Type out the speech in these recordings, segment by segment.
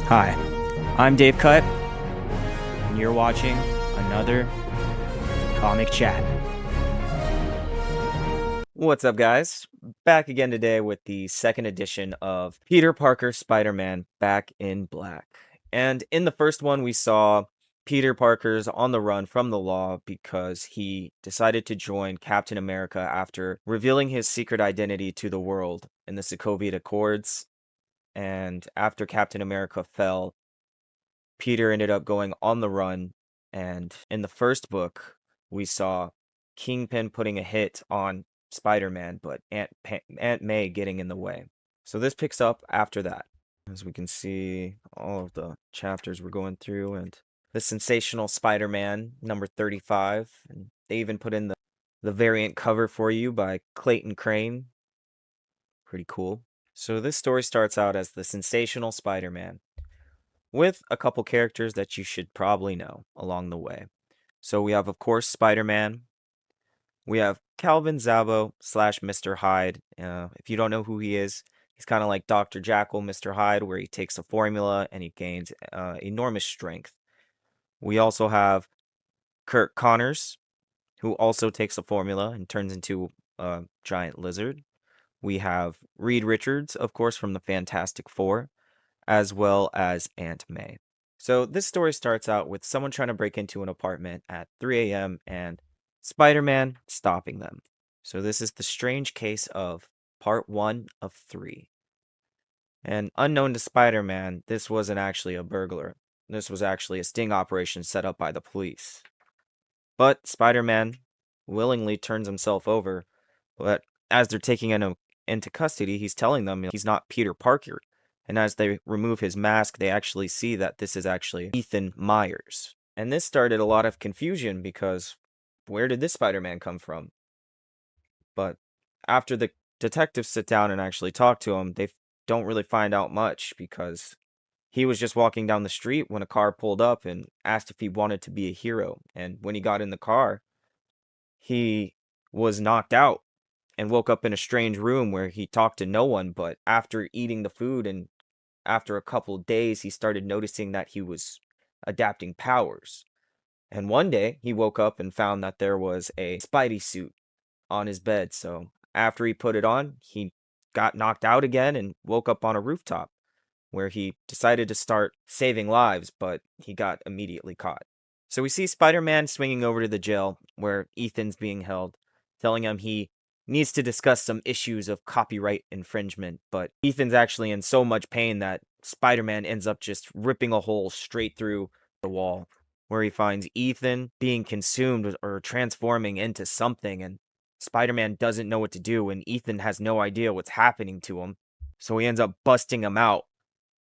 Hi, I'm Dave Cut, and you're watching another Comic Chat. What's up, guys? Back again today with the second edition of Peter Parker Spider-Man Back in Black. And in the first one, we saw Peter Parker's on the run from the law because he decided to join Captain America after revealing his secret identity to the world in the Sokovia Accords. And after Captain America fell, Peter ended up going on the run, and in the first book, we saw Kingpin putting a hit on Spider-Man, but Aunt May getting in the way. So this picks up after that. As we can see, all of the chapters we're going through, and the Sensational Spider-Man, number 35. And they even put in the variant cover for you by Clayton Crane. Pretty cool. So this story starts out as the Sensational Spider-Man, with a couple characters that you should probably know along the way. So we have, of course, Spider-Man. We have Calvin Zabo slash Mr. Hyde. If you don't know who he is, he's kind of like Dr. Jekyll, Mr. Hyde, where he takes a formula and he gains enormous strength. We also have Kirk Connors, who also takes a formula and turns into a giant lizard. We have Reed Richards, of course, from the Fantastic Four, as well as Aunt May. So this story starts out with someone trying to break into an apartment at 3 a.m. and Spider-Man stopping them. So this is the strange case of part 1 of 3. And unknown to Spider-Man, this wasn't actually a burglar. This was actually a sting operation set up by the police. But Spider-Man willingly turns himself over, but as they're taking him into custody, he's telling them he's not Peter Parker. And as they remove his mask, they actually see that this is actually Ethan Myers. And this started a lot of confusion because where did this Spider-Man come from? But after the detectives sit down and actually talk to him, they don't really find out much because he was just walking down the street when a car pulled up and asked if he wanted to be a hero. And when he got in the car, he was knocked out and woke up in a strange room where he talked to no one. But after eating the food and after a couple of days, he started noticing that he was adapting powers. And one day, he woke up and found that there was a Spidey suit on his bed. So after he put it on, he got knocked out again and woke up on a rooftop where he decided to start saving lives, but he got immediately caught. So we see Spider-Man swinging over to the jail where Ethan's being held, telling him he needs to discuss some issues of copyright infringement, but Ethan's actually in so much pain that Spider-Man ends up just ripping a hole straight through the wall, where he finds Ethan being consumed or transforming into something, and Spider-Man doesn't know what to do, and Ethan has no idea what's happening to him. So he ends up busting him out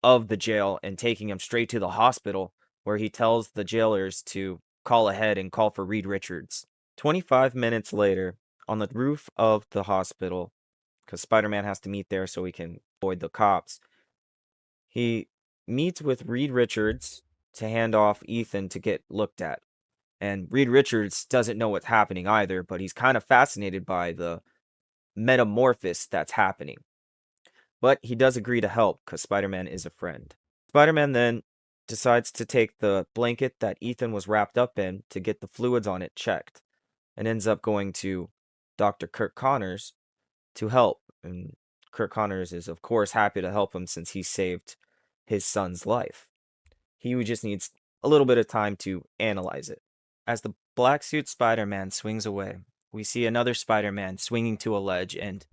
of the jail and taking him straight to the hospital, where he tells the jailers to call ahead and call for Reed Richards. 25 minutes later, on the roof of the hospital, because Spider-Man has to meet there so he can avoid the cops, he meets with Reed Richards to hand off Ethan to get looked at. And Reed Richards doesn't know what's happening either, but he's kind of fascinated by the metamorphosis that's happening. But he does agree to help because Spider-Man is a friend. Spider-Man then decides to take the blanket that Ethan was wrapped up in to get the fluids on it checked, and ends up going to Dr. Kirk Connors to help. And Kirk Connors is, of course, happy to help him since he saved his son's life. He just needs a little bit of time to analyze it. As the black suit Spider-Man swings away, we see another Spider-Man swinging to a ledge and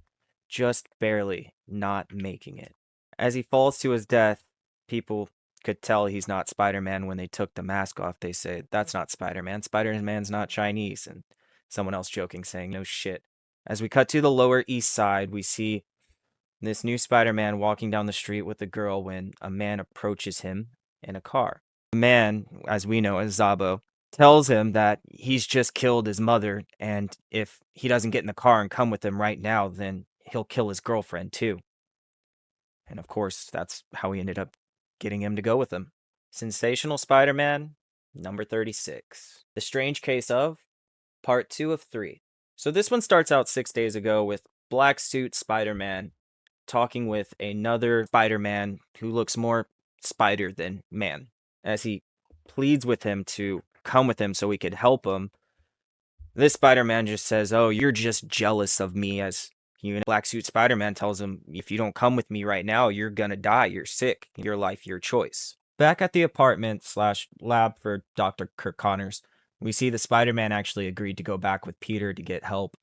just barely not making it. As he falls to his death, people could tell he's not Spider-Man when they took the mask off. They say, that's not Spider-Man. Spider-Man's not Chinese. And someone else joking saying, no shit. As we cut to the Lower East Side, we see this new Spider-Man walking down the street with a girl when a man approaches him in a car. The man, as we know as Zabo, tells him that he's just killed his mother, and if he doesn't get in the car and come with him right now, then he'll kill his girlfriend too. And of course, that's how he ended up getting him to go with him. Sensational Spider-Man, number 36. The Strange Case of, part 2 of 3. So this one starts out 6 days ago with Black Suit Spider-Man talking with another Spider-Man who looks more spider than man. As he pleads with him to come with him so he could help him, this Spider-Man just says, "Oh, you're just jealous of me." As Black Suit Spider-Man tells him, "If you don't come with me right now, you're gonna die. You're sick. Your life, your choice." Back at the apartment slash lab for Dr. Kirk Connors, we see the Spider-Man actually agreed to go back with Peter to get help.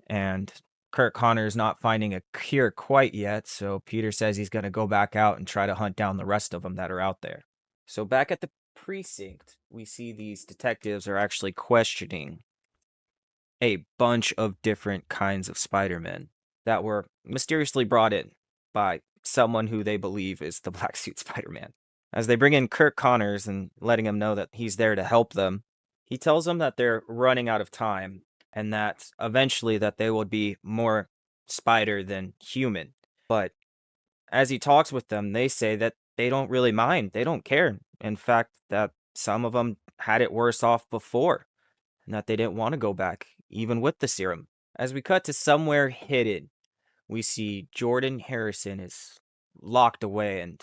And Kirk Connors not finding a cure quite yet, so Peter says he's going to go back out and try to hunt down the rest of them that are out there. So back at the precinct, we see these detectives are actually questioning a bunch of different kinds of Spider-Men that were mysteriously brought in by someone who they believe is the Black Suit Spider-Man. As they bring in Kirk Connors and letting him know that he's there to help them, he tells them that they're running out of time and that eventually that they will be more spider than human. But as he talks with them, they say that they don't really mind. They don't care. In fact, that some of them had it worse off before and that they didn't want to go back, even with the serum. As we cut to somewhere hidden, we see Jordan Harrison is locked away, and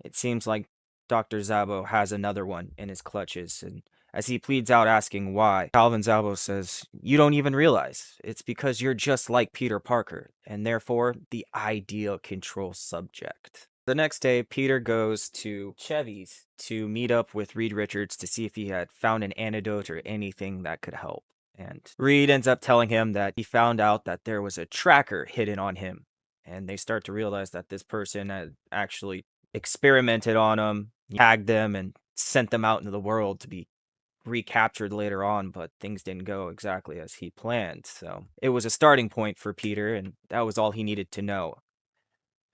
it seems like Dr. Zabo has another one in his clutches. And as he pleads out asking why, Calvin Zabo says, "You don't even realize. It's because you're just like Peter Parker, and therefore the ideal control subject." The next day, Peter goes to Chevy's to meet up with Reed Richards to see if he had found an antidote or anything that could help. And Reed ends up telling him that he found out that there was a tracker hidden on him. And they start to realize that this person had actually experimented on them, tagged them, and sent them out into the world to be recaptured later on, but things didn't go exactly as he planned. So it was a starting point for Peter, and that was all he needed to know.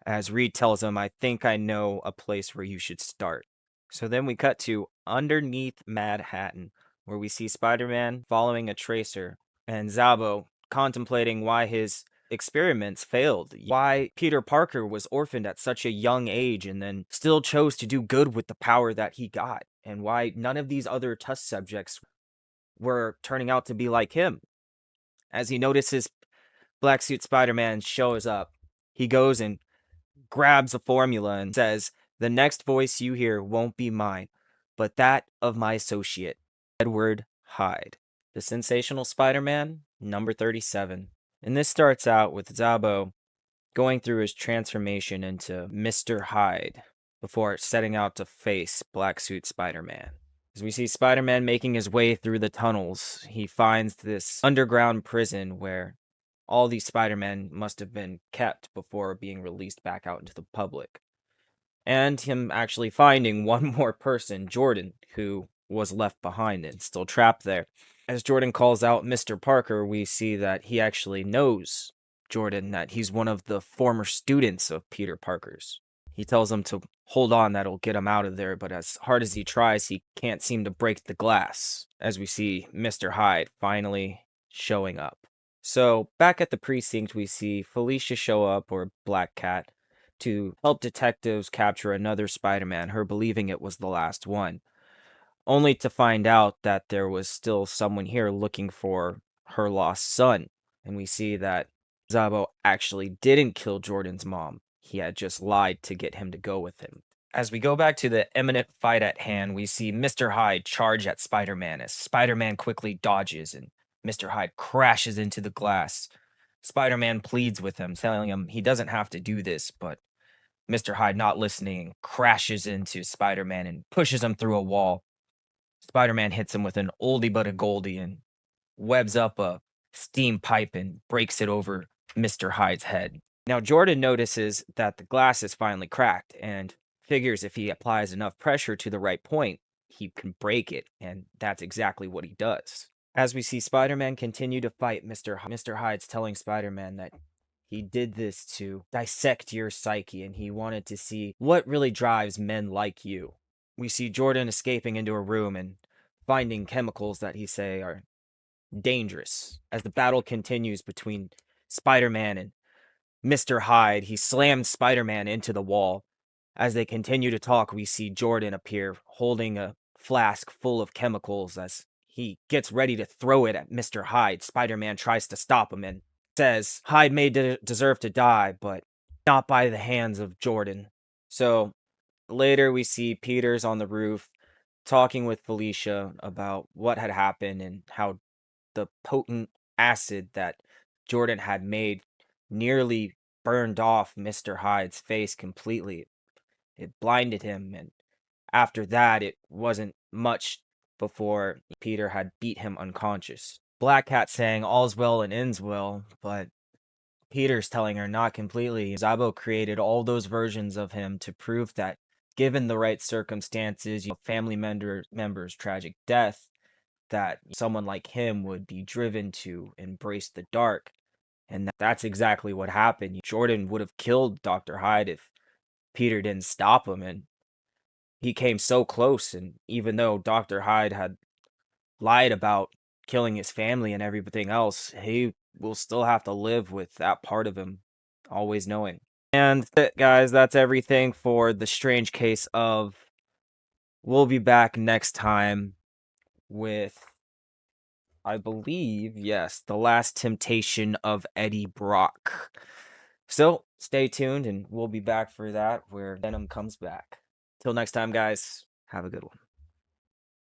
As Reed tells him, "I think I know a place where you should start." So then we cut to underneath Manhattan, where we see Spider-Man following a tracer and Zabo contemplating why his experiments failed, why Peter Parker was orphaned at such a young age and then still chose to do good with the power that he got, and why none of these other test subjects were turning out to be like him. As he notices Black Suit Spider-Man shows up, he goes and grabs a formula and says, "The next voice you hear won't be mine, but that of my associate, Edward Hyde." The Sensational Spider-Man, number 37. And this starts out with Zabo going through his transformation into Mr. Hyde before setting out to face Black Suit Spider-Man. As we see Spider-Man making his way through the tunnels, he finds this underground prison where all these Spider-Men must have been kept before being released back out into the public. And him actually finding one more person, Jordan, who was left behind and still trapped there. As Jordan calls out Mr. Parker, we see that he actually knows Jordan, that he's one of the former students of Peter Parker's. He tells him to hold on, that'll get him out of there, but as hard as he tries, he can't seem to break the glass. As we see Mr. Hyde finally showing up. So back at the precinct, we see Felicia show up, or Black Cat, to help detectives capture another Spider-Man, her believing it was the last one, only to find out that there was still someone here looking for her lost son. And we see that Zabo actually didn't kill Jordan's mom. He had just lied to get him to go with him. As we go back to the imminent fight at hand, we see Mr. Hyde charge at Spider-Man as Spider-Man quickly dodges and Mr. Hyde crashes into the glass. Spider-Man pleads with him, telling him he doesn't have to do this, but Mr. Hyde, not listening, crashes into Spider-Man and pushes him through a wall. Spider-Man hits him with an oldie but a goldie and webs up a steam pipe and breaks it over Mr. Hyde's head. Now, Jordan notices that the glass is finally cracked and figures if he applies enough pressure to the right point, he can break it, and that's exactly what he does. As we see Spider-Man continue to fight Mr. Hyde's telling Spider-Man that he did this to dissect your psyche, and he wanted to see what really drives men like you. We see Jordan escaping into a room and finding chemicals that he say are dangerous. As the battle continues between Spider-Man and Mr. Hyde, he slams Spider-Man into the wall. As they continue to talk, we see Jordan appear holding a flask full of chemicals. As he gets ready to throw it at Mr. Hyde, Spider-Man tries to stop him and says Hyde may deserve to die, but not by the hands of Jordan. So later we see Peter's on the roof talking with Felicia about what had happened and how the potent acid that Jordan had made nearly burned off Mr. Hyde's face completely. It blinded him, and after that, it wasn't much before Peter had beat him unconscious. Black Cat saying all's well and ends well, but Peter's telling her not completely. Zabo created all those versions of him to prove that given the right circumstances, family member's tragic death, that someone like him would be driven to embrace the dark. And that's exactly what happened. Jordan would have killed Dr. Hyde if Peter didn't stop him, and he came so close. And even though Dr. Hyde had lied about killing his family and everything else, he will still have to live with that part of him always knowing. And guys, that's everything for the strange case of. We'll be back next time with, I believe, yes, The Last Temptation of Eddie Brock. So stay tuned and we'll be back for that where Venom comes back. Till next time, guys, have a good one.